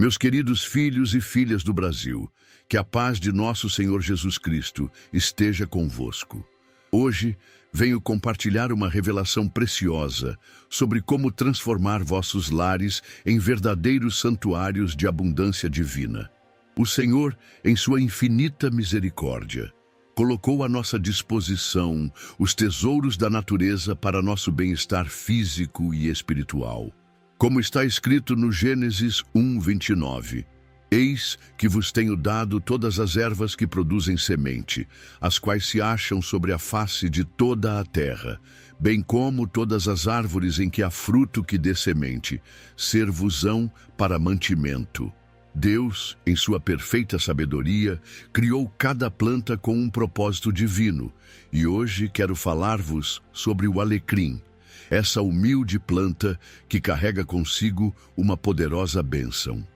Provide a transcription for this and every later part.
Meus queridos filhos e filhas do Brasil, que a paz de nosso Senhor Jesus Cristo esteja convosco. Hoje venho compartilhar uma revelação preciosa sobre como transformar vossos lares em verdadeiros santuários de abundância divina. O Senhor, em sua infinita misericórdia, colocou à nossa disposição os tesouros da natureza para nosso bem-estar físico e espiritual. Como está escrito no Gênesis 1:29, eis que vos tenho dado todas as ervas que produzem semente, as quais se acham sobre a face de toda a terra, bem como todas as árvores em que há fruto que dê semente, ser-vos-ão para mantimento. Deus, em sua perfeita sabedoria, criou cada planta com um propósito divino, e hoje quero falar-vos sobre o alecrim, essa humilde planta que carrega consigo uma poderosa bênção.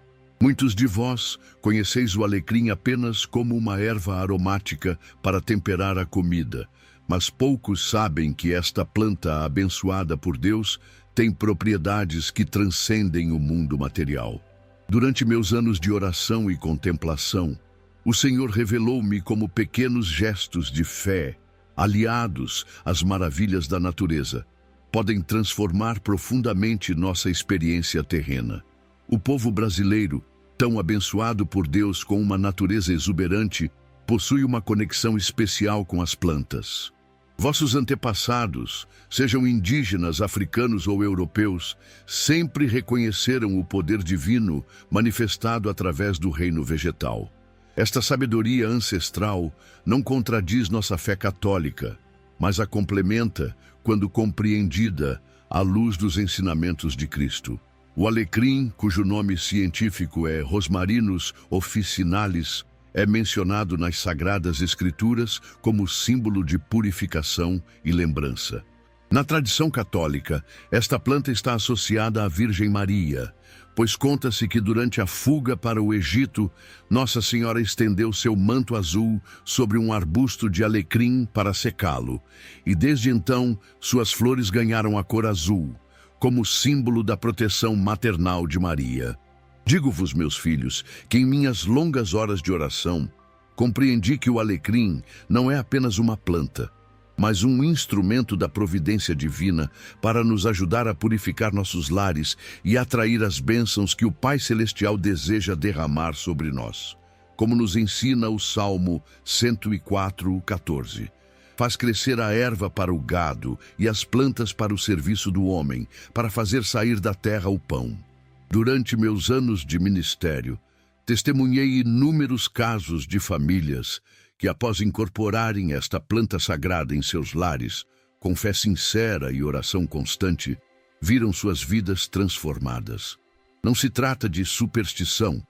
Muitos de vós conheceis o alecrim apenas como uma erva aromática para temperar a comida, mas poucos sabem que esta planta abençoada por Deus tem propriedades que transcendem o mundo material. Durante meus anos de oração e contemplação, o Senhor revelou-me como pequenos gestos de fé, aliados às maravilhas da natureza, podem transformar profundamente nossa experiência terrena. O povo brasileiro, tão abençoado por Deus com uma natureza exuberante, possui uma conexão especial com as plantas. Vossos antepassados, sejam indígenas, africanos ou europeus, sempre reconheceram o poder divino manifestado através do reino vegetal. Esta sabedoria ancestral não contradiz nossa fé católica, mas a complementa quando compreendida à luz dos ensinamentos de Cristo. O alecrim, cujo nome científico é Rosmarinus officinalis, é mencionado nas Sagradas Escrituras como símbolo de purificação e lembrança. Na tradição católica, esta planta está associada à Virgem Maria, pois conta-se que durante a fuga para o Egito, Nossa Senhora estendeu seu manto azul sobre um arbusto de alecrim para secá-lo, e desde então suas flores ganharam a cor azul, como símbolo da proteção maternal de Maria. Digo-vos, meus filhos, que em minhas longas horas de oração, compreendi que o alecrim não é apenas uma planta, mas um instrumento da providência divina para nos ajudar a purificar nossos lares e atrair as bênçãos que o Pai Celestial deseja derramar sobre nós. Como nos ensina o Salmo 104:14. Faz crescer a erva para o gado e as plantas para o serviço do homem, para fazer sair da terra o pão. Durante meus anos de ministério, testemunhei inúmeros casos de famílias que, após incorporarem esta planta sagrada em seus lares, com fé sincera e oração constante, viram suas vidas transformadas. Não se trata de superstição,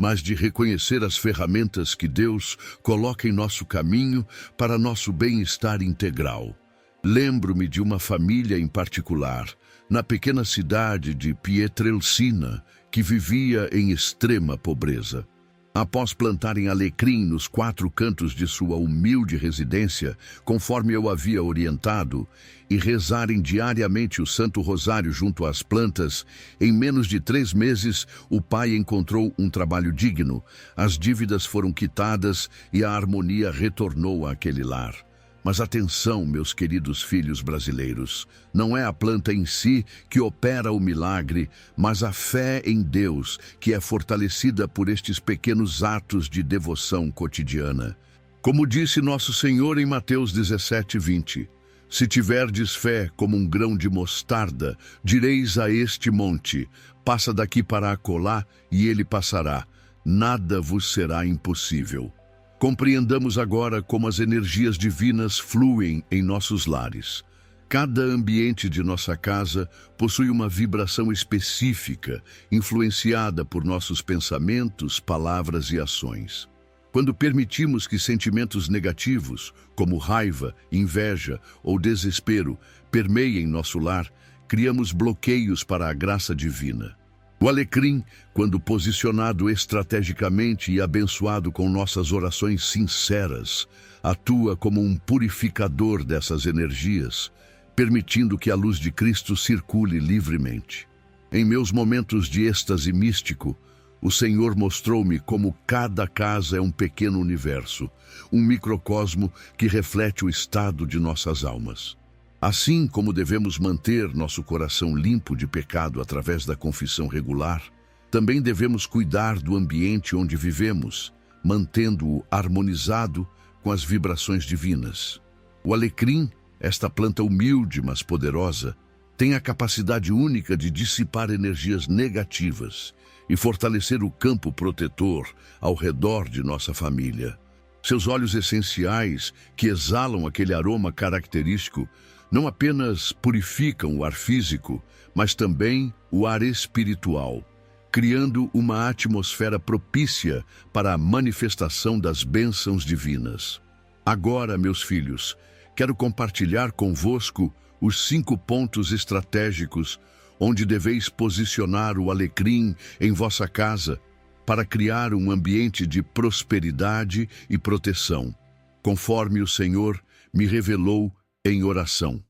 mas de reconhecer as ferramentas que Deus coloca em nosso caminho para nosso bem-estar integral. Lembro-me de uma família em particular, na pequena cidade de Pietrelcina, que vivia em extrema pobreza. Após plantarem alecrim nos 4 cantos de sua humilde residência, conforme eu havia orientado, e rezarem diariamente o Santo Rosário junto às plantas, em menos de 3 meses o pai encontrou um trabalho digno, as dívidas foram quitadas e a harmonia retornou àquele lar. Mas atenção, meus queridos filhos brasileiros, não é a planta em si que opera o milagre, mas a fé em Deus, que é fortalecida por estes pequenos atos de devoção cotidiana. Como disse nosso Senhor em Mateus 17:20, se tiverdes fé como um grão de mostarda, direis a este monte, passa daqui para acolá, e ele passará. Nada vos será impossível. Compreendamos agora como as energias divinas fluem em nossos lares. Cada ambiente de nossa casa possui uma vibração específica, influenciada por nossos pensamentos, palavras e ações. Quando permitimos que sentimentos negativos, como raiva, inveja ou desespero, permeiem nosso lar, criamos bloqueios para a graça divina. O alecrim, quando posicionado estrategicamente e abençoado com nossas orações sinceras, atua como um purificador dessas energias, permitindo que a luz de Cristo circule livremente. Em meus momentos de êxtase místico, O Senhor mostrou-me como cada casa é um pequeno universo, um microcosmo que reflete o estado de nossas almas. Assim como devemos manter nosso coração limpo de pecado através da confissão regular, também devemos cuidar do ambiente onde vivemos, mantendo-o harmonizado com as vibrações divinas. O alecrim, esta planta humilde mas poderosa, tem a capacidade única de dissipar energias negativas e fortalecer o campo protetor ao redor de nossa família. Seus óleos essenciais, que exalam aquele aroma característico, não apenas purificam o ar físico, mas também o ar espiritual, criando uma atmosfera propícia para a manifestação das bênçãos divinas. Agora, meus filhos, quero compartilhar convosco os 5 pontos estratégicos onde deveis posicionar o alecrim em vossa casa para criar um ambiente de prosperidade e proteção, conforme o Senhor me revelou em oração.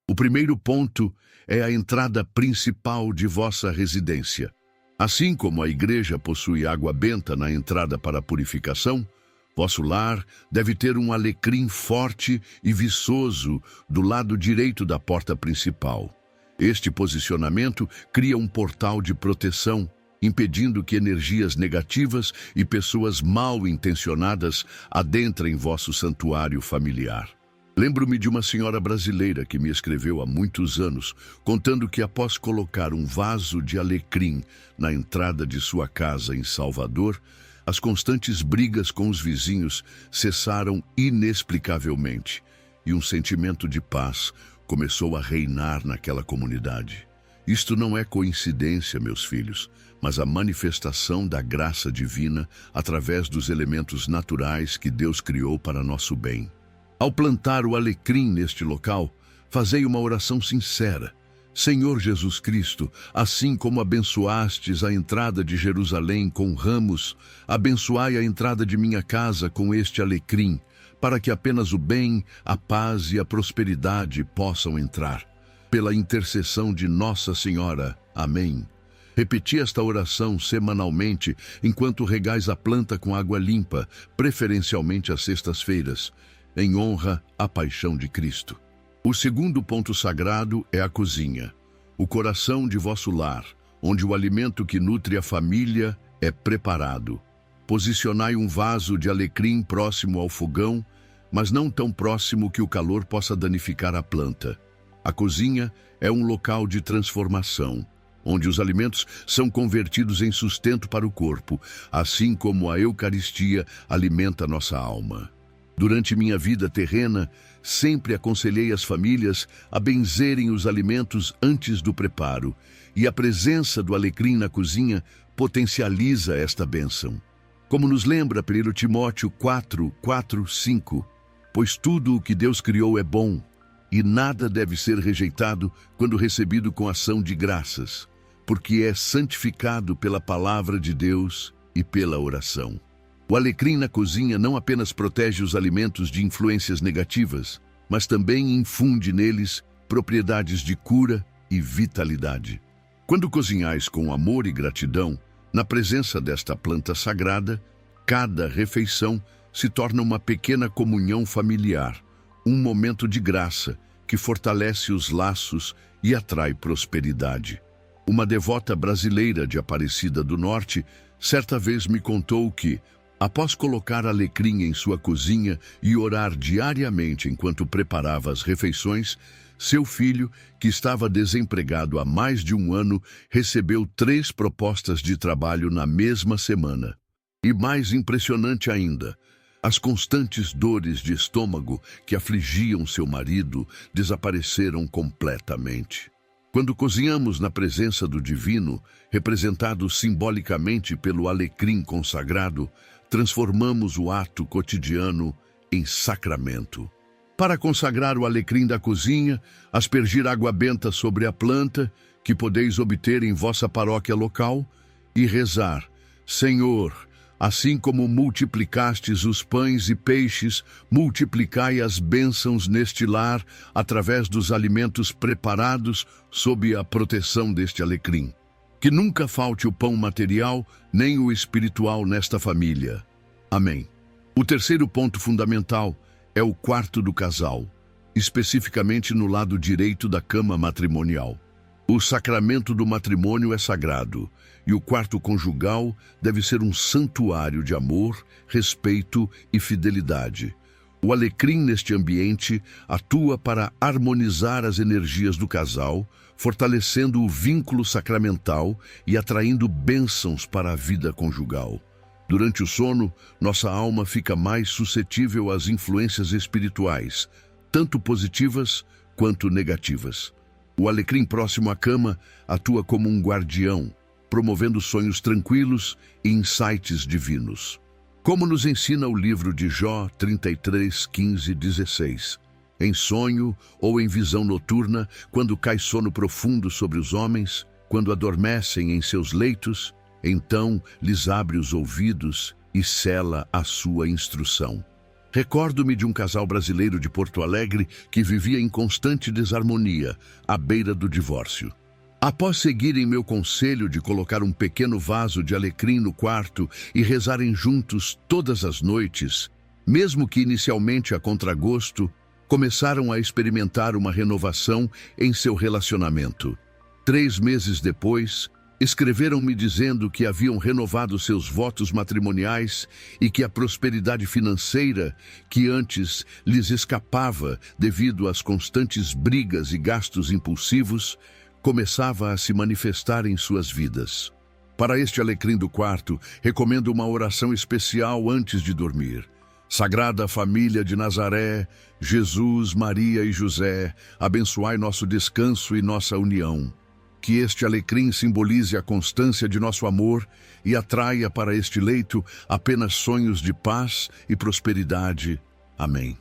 O primeiro ponto é a entrada principal de vossa residência. Assim como a igreja possui água benta na entrada para a purificação, vosso lar deve ter um alecrim forte e viçoso do lado direito da porta principal. Este posicionamento cria um portal de proteção, impedindo que energias negativas e pessoas mal intencionadas adentrem vosso santuário familiar. Lembro-me de uma senhora brasileira que me escreveu há muitos anos, contando que após colocar um vaso de alecrim na entrada de sua casa em Salvador, as constantes brigas com os vizinhos cessaram inexplicavelmente e um sentimento de paz começou a reinar naquela comunidade. Isto não é coincidência, meus filhos, mas a manifestação da graça divina através dos elementos naturais que Deus criou para nosso bem. Ao plantar o alecrim neste local, fazei uma oração sincera. Senhor Jesus Cristo, assim como abençoastes a entrada de Jerusalém com ramos, abençoai a entrada de minha casa com este alecrim, para que apenas o bem, a paz e a prosperidade possam entrar. Pela intercessão de Nossa Senhora. Amém. Repeti esta oração semanalmente enquanto regais a planta com água limpa, preferencialmente às sextas-feiras, em honra à paixão de Cristo. O segundo ponto sagrado é a cozinha, o coração de vosso lar, onde o alimento que nutre a família é preparado. Posicionai um vaso de alecrim próximo ao fogão, mas não tão próximo que o calor possa danificar a planta. A cozinha é um local de transformação, onde os alimentos são convertidos em sustento para o corpo, assim como a Eucaristia alimenta nossa alma. Durante minha vida terrena, sempre aconselhei as famílias a benzerem os alimentos antes do preparo, e a presença do alecrim na cozinha potencializa esta bênção. Como nos lembra 1 Timóteo 4:5, pois tudo o que Deus criou é bom, e nada deve ser rejeitado quando recebido com ação de graças, porque é santificado pela palavra de Deus e pela oração. O alecrim na cozinha não apenas protege os alimentos de influências negativas, mas também infunde neles propriedades de cura e vitalidade. Quando cozinhais com amor e gratidão, na presença desta planta sagrada, cada refeição se torna uma pequena comunhão familiar, um momento de graça que fortalece os laços e atrai prosperidade. Uma devota brasileira de Aparecida do Norte certa vez me contou que, após colocar alecrim em sua cozinha e orar diariamente enquanto preparava as refeições, seu filho, que estava desempregado há mais de um ano, recebeu 3 propostas de trabalho na mesma semana. E mais impressionante ainda, as constantes dores de estômago que afligiam seu marido desapareceram completamente. Quando cozinhamos na presença do divino, representado simbolicamente pelo alecrim consagrado, transformamos o ato cotidiano em sacramento. Para consagrar o alecrim da cozinha, aspergir água benta sobre a planta, que podeis obter em vossa paróquia local, e rezar: Senhor, assim como multiplicastes os pães e peixes, multiplicai as bênçãos neste lar através dos alimentos preparados sob a proteção deste alecrim. Que nunca falte o pão material nem o espiritual nesta família. Amém. O terceiro ponto fundamental é o quarto do casal, especificamente no lado direito da cama matrimonial. O sacramento do matrimônio é sagrado e o quarto conjugal deve ser um santuário de amor, respeito e fidelidade. O alecrim neste ambiente atua para harmonizar as energias do casal, fortalecendo o vínculo sacramental e atraindo bênçãos para a vida conjugal. Durante o sono, nossa alma fica mais suscetível às influências espirituais, tanto positivas quanto negativas. O alecrim próximo à cama atua como um guardião, promovendo sonhos tranquilos e insights divinos. Como nos ensina o livro de Jó 33, 15 e 16. Em sonho ou em visão noturna, quando cai sono profundo sobre os homens, quando adormecem em seus leitos, então lhes abre os ouvidos e sela a sua instrução. Recordo-me de um casal brasileiro de Porto Alegre que vivia em constante desarmonia, à beira do divórcio. Após seguirem meu conselho de colocar um pequeno vaso de alecrim no quarto e rezarem juntos todas as noites, mesmo que inicialmente a contragosto, começaram a experimentar uma renovação em seu relacionamento. 3 meses depois, escreveram-me dizendo que haviam renovado seus votos matrimoniais e que a prosperidade financeira, que antes lhes escapava devido às constantes brigas e gastos impulsivos, começava a se manifestar em suas vidas. Para este alecrim do quarto, recomendo uma oração especial antes de dormir. Sagrada Família de Nazaré, Jesus, Maria e José, abençoai nosso descanso e nossa união. Que este alecrim simbolize a constância de nosso amor e atraia para este leito apenas sonhos de paz e prosperidade. Amém.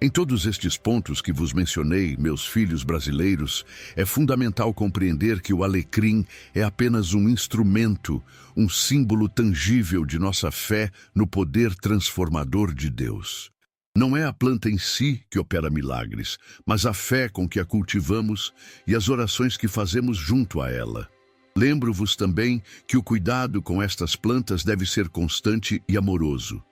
Em todos estes pontos que vos mencionei, meus filhos brasileiros, é fundamental compreender que o alecrim é apenas um instrumento, um símbolo tangível de nossa fé no poder transformador de Deus. Não é a planta em si que opera milagres, mas a fé com que a cultivamos e as orações que fazemos junto a ela. Lembro-vos também que o cuidado com estas plantas deve ser constante e amoroso.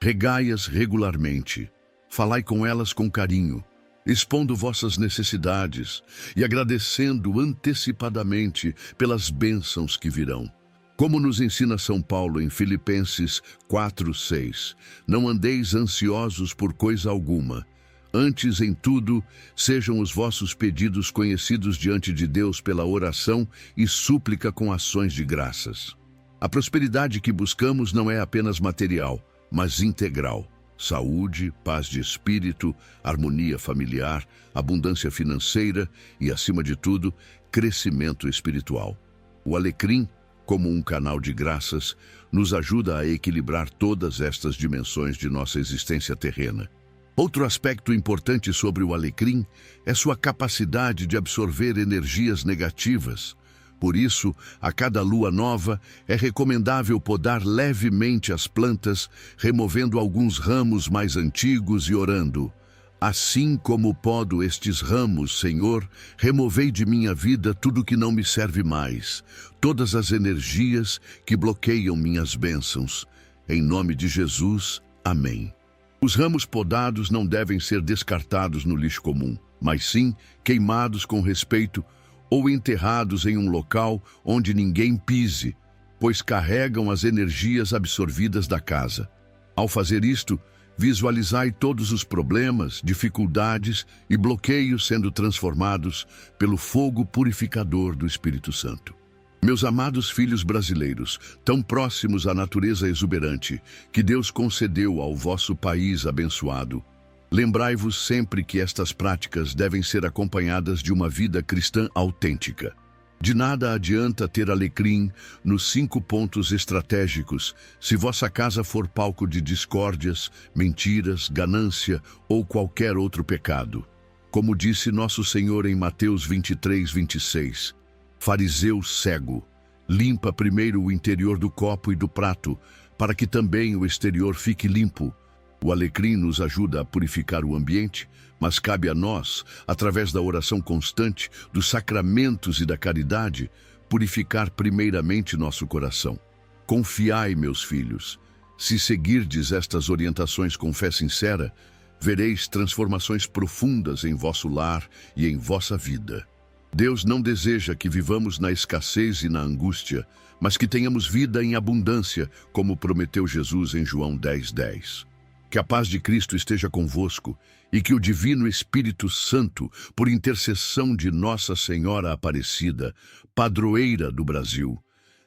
Regai-as regularmente. Falai com elas com carinho, expondo vossas necessidades e agradecendo antecipadamente pelas bênçãos que virão. Como nos ensina São Paulo em Filipenses 4:6, não andeis ansiosos por coisa alguma. Antes, em tudo, sejam os vossos pedidos conhecidos diante de Deus pela oração e súplica com ações de graças. A prosperidade que buscamos não é apenas material, mas integral. Saúde, paz de espírito, harmonia familiar, abundância financeira e, acima de tudo, crescimento espiritual. O alecrim, como um canal de graças, nos ajuda a equilibrar todas estas dimensões de nossa existência terrena. Outro aspecto importante sobre o alecrim é sua capacidade de absorver energias negativas. Por isso, a cada lua nova, é recomendável podar levemente as plantas, removendo alguns ramos mais antigos e orando: assim como podo estes ramos, Senhor, removei de minha vida tudo que não me serve mais, todas as energias que bloqueiam minhas bênçãos. Em nome de Jesus, amém. Os ramos podados não devem ser descartados no lixo comum, mas sim queimados com respeito ou enterrados em um local onde ninguém pise, pois carregam as energias absorvidas da casa. Ao fazer isto, visualizai todos os problemas, dificuldades e bloqueios sendo transformados pelo fogo purificador do Espírito Santo. Meus amados filhos brasileiros, tão próximos à natureza exuberante que Deus concedeu ao vosso país abençoado, lembrai-vos sempre que estas práticas devem ser acompanhadas de uma vida cristã autêntica. De nada adianta ter alecrim nos 5 pontos estratégicos se vossa casa for palco de discórdias, mentiras, ganância ou qualquer outro pecado. Como disse nosso Senhor em Mateus 23:26, fariseu cego, limpa primeiro o interior do copo e do prato, para que também o exterior fique limpo. O alecrim nos ajuda a purificar o ambiente, mas cabe a nós, através da oração constante, dos sacramentos e da caridade, purificar primeiramente nosso coração. Confiai, meus filhos. Se seguirdes estas orientações com fé sincera, vereis transformações profundas em vosso lar e em vossa vida. Deus não deseja que vivamos na escassez e na angústia, mas que tenhamos vida em abundância, como prometeu Jesus em João 10:10. Que a paz de Cristo esteja convosco e que o Divino Espírito Santo, por intercessão de Nossa Senhora Aparecida, padroeira do Brasil,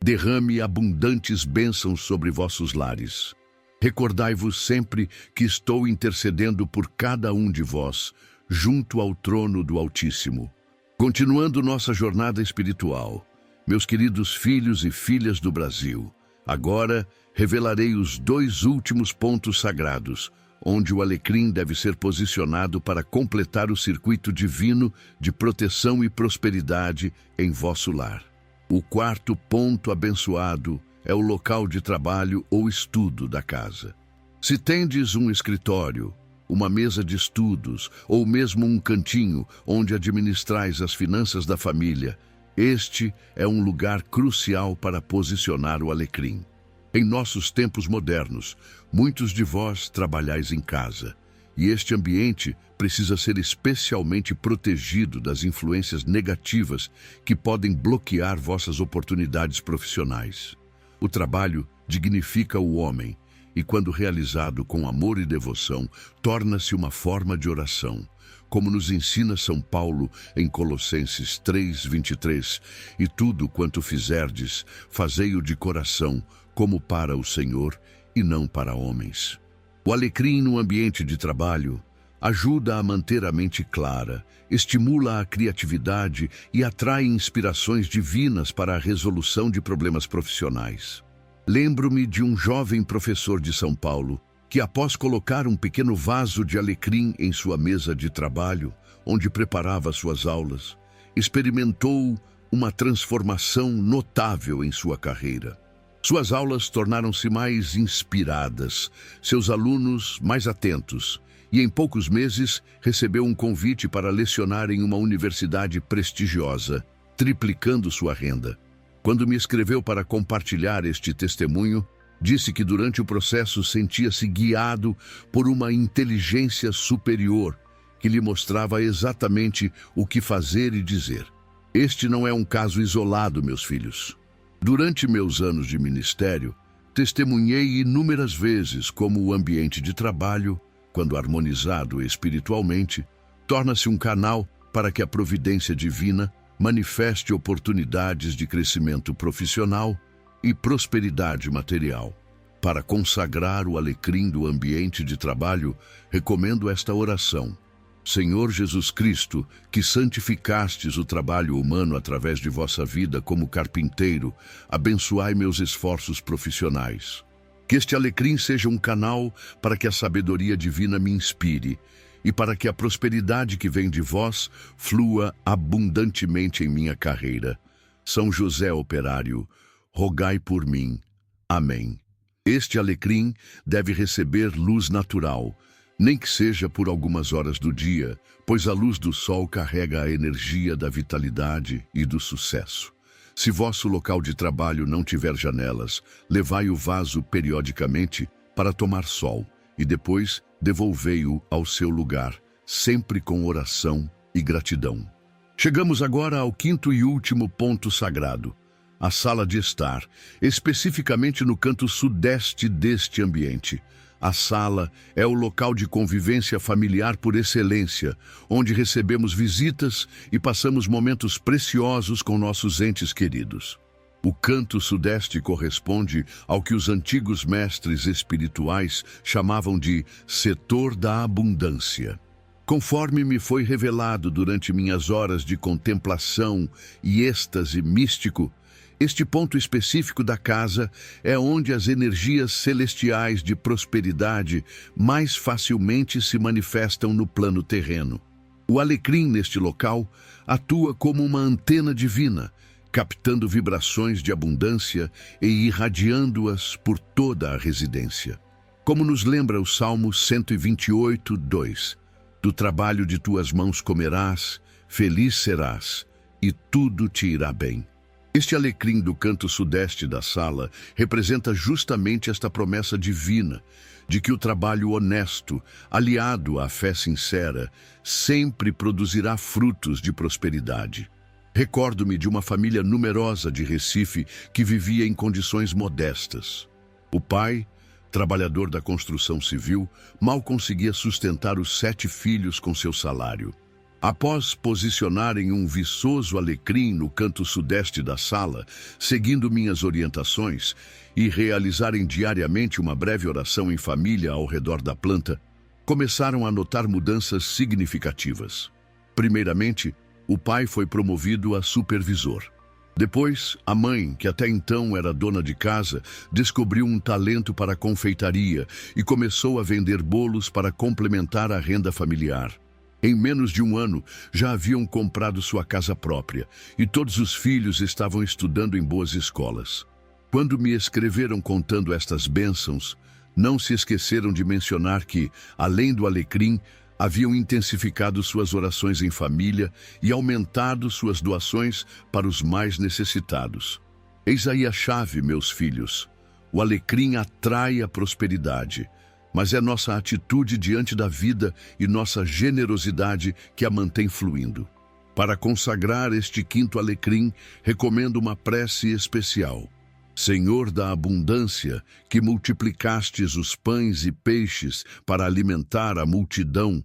derrame abundantes bênçãos sobre vossos lares. Recordai-vos sempre que estou intercedendo por cada um de vós, junto ao trono do Altíssimo. Continuando nossa jornada espiritual, meus queridos filhos e filhas do Brasil, agora revelarei os 2 últimos pontos sagrados, onde o alecrim deve ser posicionado para completar o circuito divino de proteção e prosperidade em vosso lar. O 4º ponto abençoado é o local de trabalho ou estudo da casa. Se tendes um escritório, uma mesa de estudos ou mesmo um cantinho onde administrais as finanças da família, este é um lugar crucial para posicionar o alecrim. Em nossos tempos modernos, muitos de vós trabalhais em casa, e este ambiente precisa ser especialmente protegido das influências negativas que podem bloquear vossas oportunidades profissionais. O trabalho dignifica o homem, e quando realizado com amor e devoção, torna-se uma forma de oração, como nos ensina São Paulo em Colossenses 3:23, e tudo quanto fizerdes, fazei-o de coração, como para o Senhor e não para homens. O alecrim no ambiente de trabalho ajuda a manter a mente clara, estimula a criatividade e atrai inspirações divinas para a resolução de problemas profissionais. Lembro-me de um jovem professor de São Paulo que, após colocar um pequeno vaso de alecrim em sua mesa de trabalho, onde preparava suas aulas, experimentou uma transformação notável em sua carreira. Suas aulas tornaram-se mais inspiradas, seus alunos mais atentos, e em poucos meses recebeu um convite para lecionar em uma universidade prestigiosa, triplicando sua renda. Quando me escreveu para compartilhar este testemunho, disse que durante o processo sentia-se guiado por uma inteligência superior que lhe mostrava exatamente o que fazer e dizer. Este não é um caso isolado, meus filhos. Durante meus anos de ministério, testemunhei inúmeras vezes como o ambiente de trabalho, quando harmonizado espiritualmente, torna-se um canal para que a providência divina manifeste oportunidades de crescimento profissional e prosperidade material. Para consagrar o alecrim do ambiente de trabalho, recomendo esta oração. Senhor Jesus Cristo, que santificastes o trabalho humano através de vossa vida como carpinteiro, abençoai meus esforços profissionais. Que este alecrim seja um canal para que a sabedoria divina me inspire e para que a prosperidade que vem de vós flua abundantemente em minha carreira. São José Operário, rogai por mim. Amém. Este alecrim deve receber luz natural, nem que seja por algumas horas do dia, pois a luz do sol carrega a energia da vitalidade e do sucesso. Se vosso local de trabalho não tiver janelas, levai o vaso periodicamente para tomar sol e depois devolvei-o ao seu lugar, sempre com oração e gratidão. Chegamos agora ao 5º e último ponto sagrado, a sala de estar, especificamente no canto sudeste deste ambiente. A sala é o local de convivência familiar por excelência, onde recebemos visitas e passamos momentos preciosos com nossos entes queridos. O canto sudeste corresponde ao que os antigos mestres espirituais chamavam de setor da abundância. Conforme me foi revelado durante minhas horas de contemplação e êxtase místico, este ponto específico da casa é onde as energias celestiais de prosperidade mais facilmente se manifestam no plano terreno. O alecrim neste local atua como uma antena divina, captando vibrações de abundância e irradiando-as por toda a residência. Como nos lembra o Salmo 128:2, do trabalho de tuas mãos comerás, feliz serás, e tudo te irá bem. Este alecrim do canto sudeste da sala representa justamente esta promessa divina, de que o trabalho honesto, aliado à fé sincera, sempre produzirá frutos de prosperidade. Recordo-me de uma família numerosa de Recife que vivia em condições modestas. O pai, trabalhador da construção civil, mal conseguia sustentar os 7 filhos com seu salário. Após posicionarem um viçoso alecrim no canto sudeste da sala, seguindo minhas orientações, e realizarem diariamente uma breve oração em família ao redor da planta, começaram a notar mudanças significativas. Primeiramente, o pai foi promovido a supervisor. Depois, a mãe, que até então era dona de casa, descobriu um talento para a confeitaria e começou a vender bolos para complementar a renda familiar. Em menos de um ano, já haviam comprado sua casa própria e todos os filhos estavam estudando em boas escolas. Quando me escreveram contando estas bênçãos, não se esqueceram de mencionar que, além do alecrim, haviam intensificado suas orações em família e aumentado suas doações para os mais necessitados. Eis aí a chave, meus filhos. O alecrim atrai a prosperidade, mas é nossa atitude diante da vida e nossa generosidade que a mantém fluindo. Para consagrar este 5º alecrim, recomendo uma prece especial. Senhor da abundância, que multiplicastes os pães e peixes para alimentar a multidão,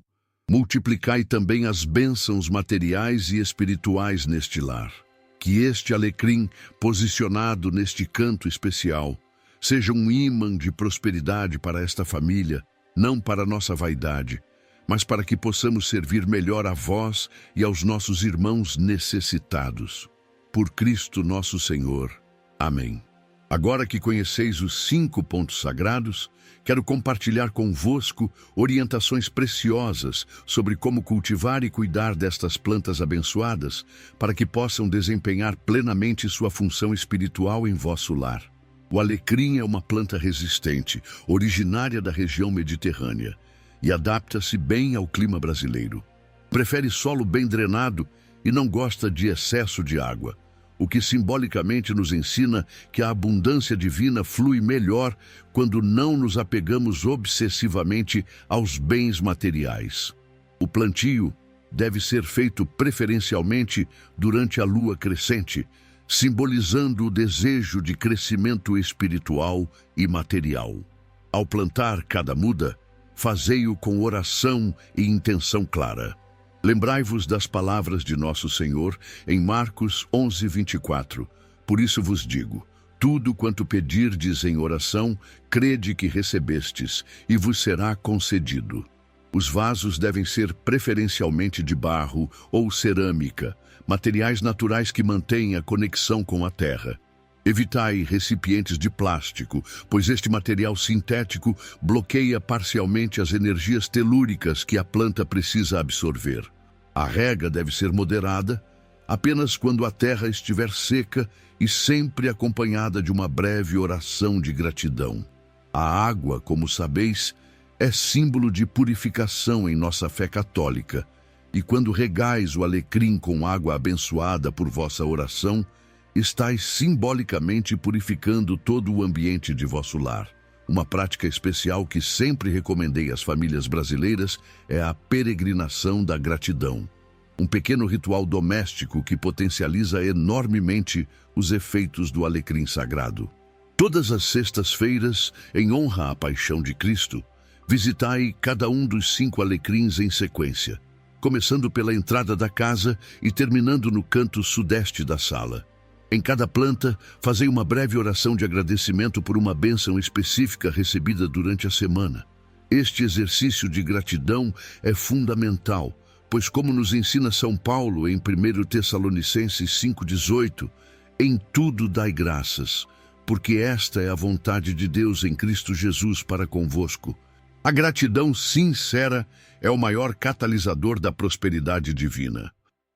multiplicai também as bênçãos materiais e espirituais neste lar. Que este alecrim, posicionado neste canto especial, seja um ímã de prosperidade para esta família, não para nossa vaidade, mas para que possamos servir melhor a vós e aos nossos irmãos necessitados. Por Cristo nosso Senhor. Amém. Agora que conheceis os 5 pontos sagrados, quero compartilhar convosco orientações preciosas sobre como cultivar e cuidar destas plantas abençoadas, para que possam desempenhar plenamente sua função espiritual em vosso lar. O alecrim é uma planta resistente, originária da região mediterrânea, e adapta-se bem ao clima brasileiro. Prefere solo bem drenado e não gosta de excesso de água, o que simbolicamente nos ensina que a abundância divina flui melhor quando não nos apegamos obsessivamente aos bens materiais. O plantio deve ser feito preferencialmente durante a lua crescente, simbolizando o desejo de crescimento espiritual e material. Ao plantar cada muda, fazei-o com oração e intenção clara. Lembrai-vos das palavras de nosso Senhor em Marcos 11:24. Por isso vos digo, tudo quanto pedirdes em oração, crede que recebestes, e vos será concedido. Os vasos devem ser preferencialmente de barro ou cerâmica, materiais naturais que mantêm a conexão com a terra. Evitai recipientes de plástico, pois este material sintético bloqueia parcialmente as energias telúricas que a planta precisa absorver. A rega deve ser moderada, apenas quando a terra estiver seca e sempre acompanhada de uma breve oração de gratidão. A água, como sabeis, é símbolo de purificação em nossa fé católica, e quando regais o alecrim com água abençoada por vossa oração, estais simbolicamente purificando todo o ambiente de vosso lar. Uma prática especial que sempre recomendei às famílias brasileiras é a peregrinação da gratidão. Um pequeno ritual doméstico que potencializa enormemente os efeitos do alecrim sagrado. Todas as sextas-feiras, em honra à paixão de Cristo, visitai cada um dos 5 alecrins em sequência, começando pela entrada da casa e terminando no canto sudeste da sala. Em cada planta, fazei uma breve oração de agradecimento por uma bênção específica recebida durante a semana. Este exercício de gratidão é fundamental, pois como nos ensina São Paulo em 1 Tessalonicenses 5,18, em tudo dai graças, porque esta é a vontade de Deus em Cristo Jesus para convosco. A gratidão sincera é o maior catalisador da prosperidade divina.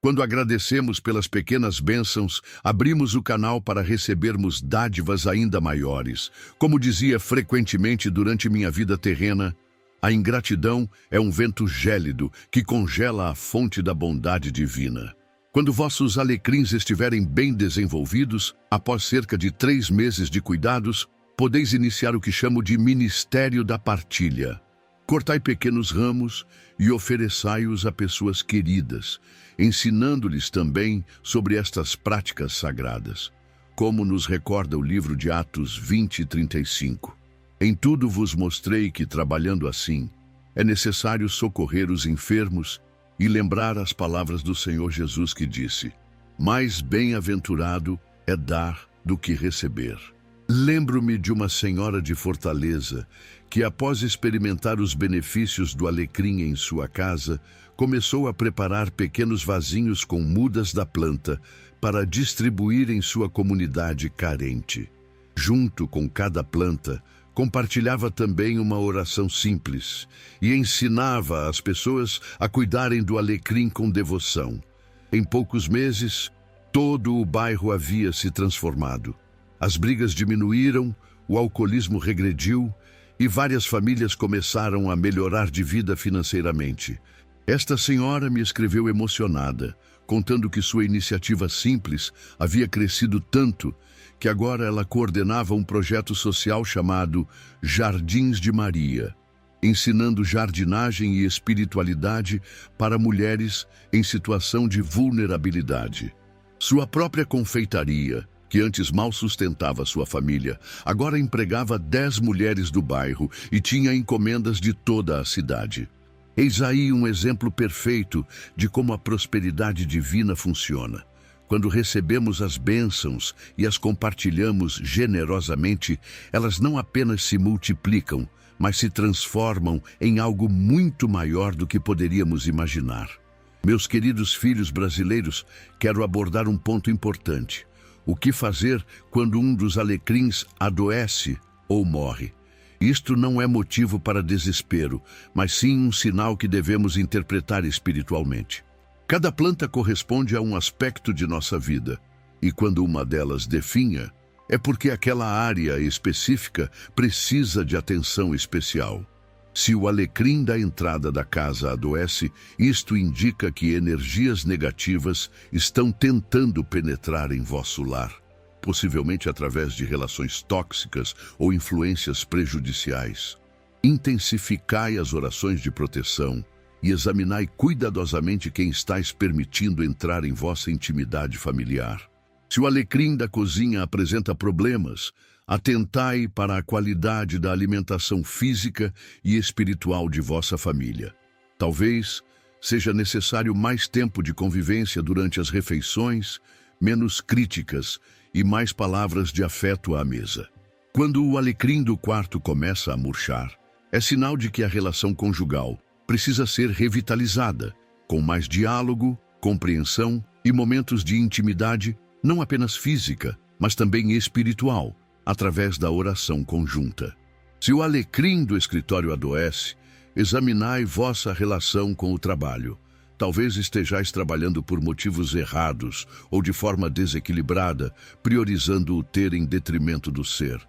Quando agradecemos pelas pequenas bênçãos, abrimos o canal para recebermos dádivas ainda maiores. Como dizia frequentemente durante minha vida terrena, a ingratidão é um vento gélido que congela a fonte da bondade divina. Quando vossos alecrins estiverem bem desenvolvidos, após cerca de 3 meses de cuidados, podeis iniciar o que chamo de ministério da partilha. Cortai pequenos ramos e ofereçai-os a pessoas queridas, ensinando-lhes também sobre estas práticas sagradas. Como nos recorda o livro de Atos 20:35. Em tudo vos mostrei que, trabalhando assim, é necessário socorrer os enfermos e lembrar as palavras do Senhor Jesus que disse: mais bem-aventurado é dar do que receber. Lembro-me de uma senhora de Fortaleza que, após experimentar os benefícios do alecrim em sua casa, começou a preparar pequenos vasinhos com mudas da planta para distribuir em sua comunidade carente. Junto com cada planta, compartilhava também uma oração simples e ensinava as pessoas a cuidarem do alecrim com devoção. Em poucos meses, todo o bairro havia se transformado. As brigas diminuíram, o alcoolismo regrediu e várias famílias começaram a melhorar de vida financeiramente. Esta senhora me escreveu emocionada, contando que sua iniciativa simples havia crescido tanto que agora ela coordenava um projeto social chamado Jardins de Maria, ensinando jardinagem e espiritualidade para mulheres em situação de vulnerabilidade. Sua própria confeitaria, que antes mal sustentava sua família, agora empregava 10 mulheres do bairro e tinha encomendas de toda a cidade. Eis aí um exemplo perfeito de como a prosperidade divina funciona. Quando recebemos as bênçãos e as compartilhamos generosamente, elas não apenas se multiplicam, mas se transformam em algo muito maior do que poderíamos imaginar. Meus queridos filhos brasileiros, quero abordar um ponto importante. O que fazer quando um dos alecrins adoece ou morre? Isto não é motivo para desespero, mas sim um sinal que devemos interpretar espiritualmente. Cada planta corresponde a um aspecto de nossa vida, e quando uma delas definha, é porque aquela área específica precisa de atenção especial. Se o alecrim da entrada da casa adoece, isto indica que energias negativas estão tentando penetrar em vosso lar, possivelmente através de relações tóxicas ou influências prejudiciais. Intensificai as orações de proteção e examinai cuidadosamente quem estáis permitindo entrar em vossa intimidade familiar. Se o alecrim da cozinha apresenta problemas, atentai para a qualidade da alimentação física e espiritual de vossa família. Talvez seja necessário mais tempo de convivência durante as refeições, menos críticas e mais palavras de afeto à mesa. Quando o alecrim do quarto começa a murchar, é sinal de que a relação conjugal precisa ser revitalizada, com mais diálogo, compreensão e momentos de intimidade, não apenas física, mas também espiritual, através da oração conjunta. Se o alecrim do escritório adoece, examinai vossa relação com o trabalho. Talvez estejais trabalhando por motivos errados ou de forma desequilibrada, priorizando o ter em detrimento do ser.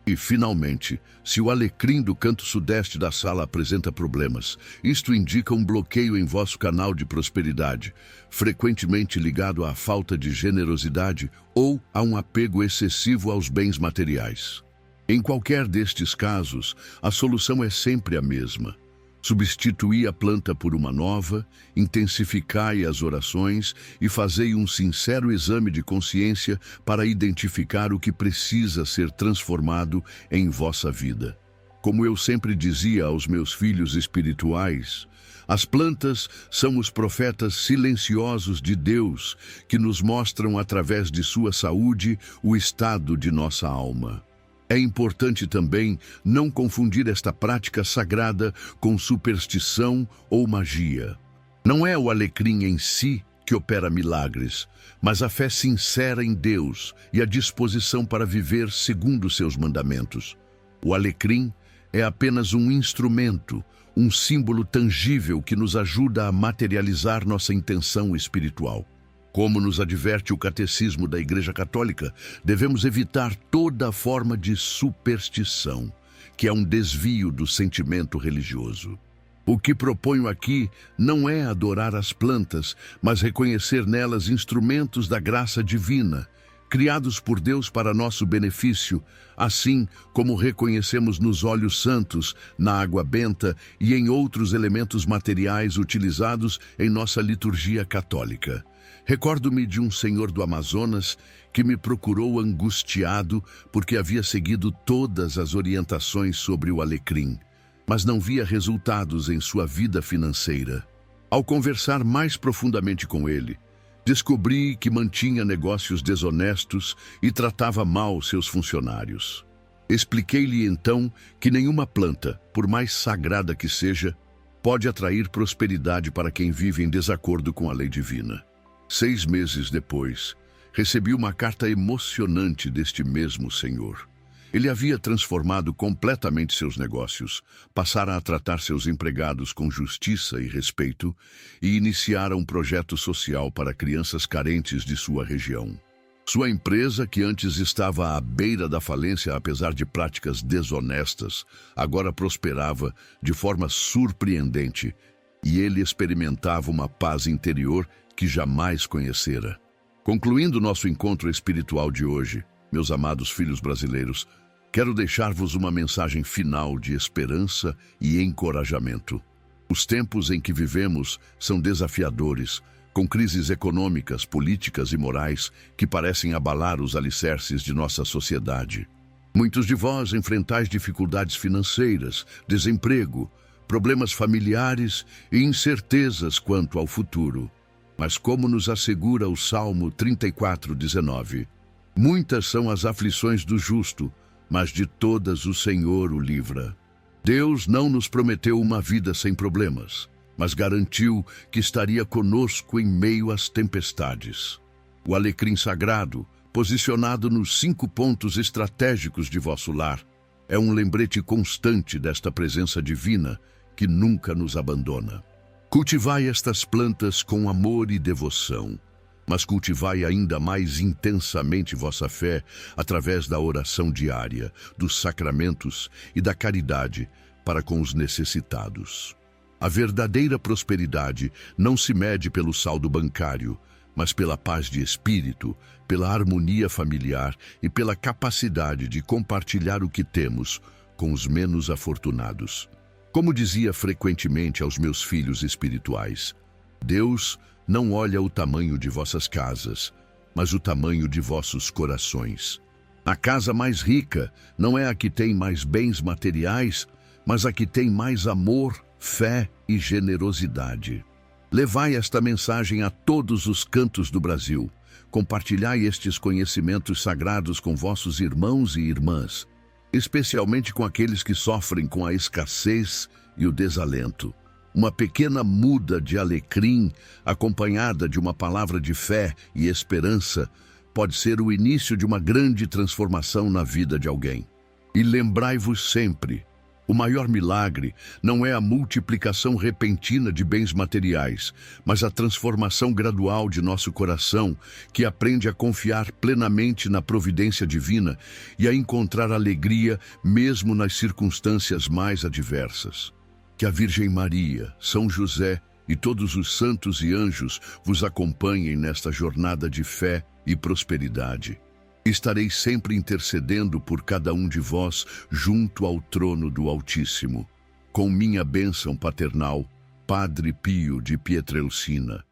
E, finalmente, se o alecrim do canto sudeste da sala apresenta problemas, isto indica um bloqueio em vosso canal de prosperidade, frequentemente ligado à falta de generosidade ou a um apego excessivo aos bens materiais. Em qualquer destes casos, a solução é sempre a mesma. Substituí a planta por uma nova, intensificai as orações e fazei um sincero exame de consciência para identificar o que precisa ser transformado em vossa vida. Como eu sempre dizia aos meus filhos espirituais, as plantas são os profetas silenciosos de Deus que nos mostram através de sua saúde o estado de nossa alma. É importante também não confundir esta prática sagrada com superstição ou magia. Não é o alecrim em si que opera milagres, mas a fé sincera em Deus e a disposição para viver segundo seus mandamentos. O alecrim é apenas um instrumento, um símbolo tangível que nos ajuda a materializar nossa intenção espiritual. Como nos adverte o Catecismo da Igreja Católica, devemos evitar toda forma de superstição, que é um desvio do sentimento religioso. O que proponho aqui não é adorar as plantas, mas reconhecer nelas instrumentos da graça divina, criados por Deus para nosso benefício, assim como reconhecemos nos óleos santos, na água benta e em outros elementos materiais utilizados em nossa liturgia católica. Recordo-me de um senhor do Amazonas que me procurou angustiado porque havia seguido todas as orientações sobre o alecrim, mas não via resultados em sua vida financeira. Ao conversar mais profundamente com ele, descobri que mantinha negócios desonestos e tratava mal seus funcionários. Expliquei-lhe então que nenhuma planta, por mais sagrada que seja, pode atrair prosperidade para quem vive em desacordo com a lei divina. 6 meses depois, recebi uma carta emocionante deste mesmo senhor. Ele havia transformado completamente seus negócios, passara a tratar seus empregados com justiça e respeito e iniciara um projeto social para crianças carentes de sua região. Sua empresa, que antes estava à beira da falência apesar de práticas desonestas, agora prosperava de forma surpreendente e ele experimentava uma paz interior que jamais conhecera. Concluindo nosso encontro espiritual de hoje, meus amados filhos brasileiros, quero deixar-vos uma mensagem final de esperança e encorajamento. Os tempos em que vivemos são desafiadores, com crises econômicas, políticas e morais que parecem abalar os alicerces de nossa sociedade. Muitos de vós enfrentais dificuldades financeiras, desemprego, problemas familiares e incertezas quanto ao futuro. Mas como nos assegura o Salmo 34:19, muitas são as aflições do justo, mas de todas o Senhor o livra. Deus não nos prometeu uma vida sem problemas, mas garantiu que estaria conosco em meio às tempestades. O alecrim sagrado, posicionado nos 5 pontos estratégicos de vosso lar, é um lembrete constante desta presença divina que nunca nos abandona. Cultivai estas plantas com amor e devoção, mas cultivai ainda mais intensamente vossa fé através da oração diária, dos sacramentos e da caridade para com os necessitados. A verdadeira prosperidade não se mede pelo saldo bancário, mas pela paz de espírito, pela harmonia familiar e pela capacidade de compartilhar o que temos com os menos afortunados. Como dizia frequentemente aos meus filhos espirituais, Deus não olha o tamanho de vossas casas, mas o tamanho de vossos corações. A casa mais rica não é a que tem mais bens materiais, mas a que tem mais amor, fé e generosidade. Levai esta mensagem a todos os cantos do Brasil. Compartilhai estes conhecimentos sagrados com vossos irmãos e irmãs, especialmente com aqueles que sofrem com a escassez e o desalento. Uma pequena muda de alecrim, acompanhada de uma palavra de fé e esperança, pode ser o início de uma grande transformação na vida de alguém. E lembrai-vos sempre, o maior milagre não é a multiplicação repentina de bens materiais, mas a transformação gradual de nosso coração, que aprende a confiar plenamente na providência divina e a encontrar alegria mesmo nas circunstâncias mais adversas. Que a Virgem Maria, São José e todos os santos e anjos vos acompanhem nesta jornada de fé e prosperidade. Estarei sempre intercedendo por cada um de vós junto ao trono do Altíssimo. Com minha bênção paternal, Padre Pio de Pietrelcina.